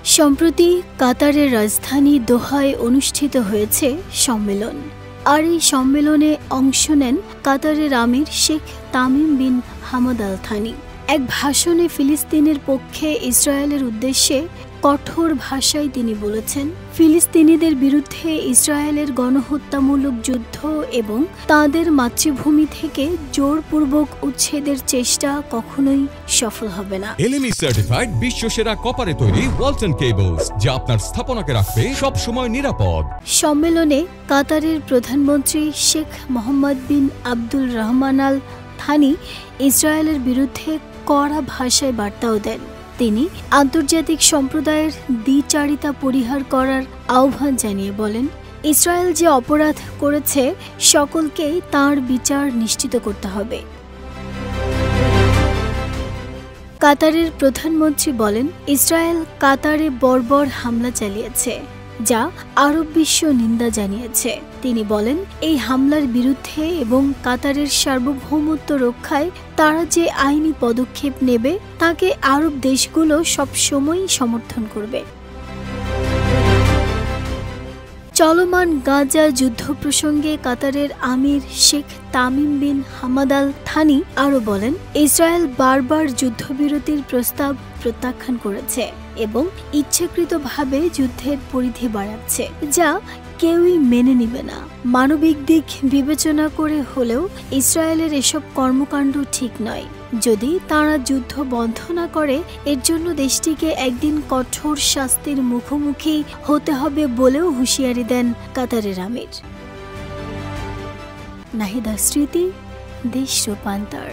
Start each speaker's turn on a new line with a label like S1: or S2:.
S1: সম্প্রতি কাতারের রাজধানী দোহায় অনুষ্ঠিত হয়েছে সম্মেলন। আর এই সম্মেলনে অংশ নেন কাতারের আমির Sheikh Tamim bin Hamad Al Thani. এক ভাষণে ফিলিস্তিনের পক্ষে ইসরায়েলের উদ্দেশ্যে কঠোর ভাষায় তিনি বলেছেন, ফিলিস্তিনিদের বিরুদ্ধে ইসরায়েলের গণহত্যামূলক যুদ্ধ এবং তাদের মাতৃভূমি থেকে জোরপূর্বক উচ্ছেদের চেষ্টা কখনোই সফল হবে না।
S2: এলএমই সার্টিফাইড বিশ্বসেরা কপারে তৈরি ওয়ালটন কেবলস, যা আপনার স্থাপনাকে রাখবে সব সময় নিরাপদ।
S1: সম্মেলনে কাতারের প্রধানমন্ত্রী শেখ মোহাম্মদ বিন আব্দুল রহমান আল থানি ইসরায়েলের বিরুদ্ধে কড়া ভাষায় বার্তাও দেন। তিনি আন্তর্জাতিক সম্প্রদায়ের দ্বিচারিতা পরিহার করার আহ্বান জানিয়ে বলেন, ইসরায়েল যে অপরাধ করেছে সকলকেই তার বিচার নিশ্চিত করতে হবে। কাতারের প্রধানমন্ত্রী বলেন, ইসরায়েল কাতারে বর্বর হামলা চালিয়েছে, যা আরব বিশ্ব নিন্দা জানিয়েছে। তিনি বলেন, এই হামলার বিরুদ্ধে এবং কাতারের সার্বভৌমত্ব রক্ষায় তারা যে আইনি পদক্ষেপ নেবে তাকে আরব দেশগুলো সবসময়ই সমর্থন করবে। চলমান গাজা যুদ্ধ প্রসঙ্গে কাতারের আমির Sheikh Tamim bin Hamad Al Thani আরও বলেন, ইসরায়েল বারবার যুদ্ধবিরতির প্রস্তাব প্রত্যাখ্যান করেছে এবং ইচ্ছাকৃতভাবে যুদ্ধের পরিধি বাড়াচ্ছে, যা কেউই মেনে নিবে না। মানবিক দিক বিবেচনা করে হলেও ইসরায়েলের এসব কর্মকাণ্ড ঠিক নয়। যদি তারা যুদ্ধ বন্ধ না করে, এর জন্য দেশটিকে একদিন কঠোর শাস্তির মুখোমুখি হতে হবে বলেও হুঁশিয়ারি দেন কাতারের আমির। নাহিদা স্মৃতি, দেশ রূপান্তর।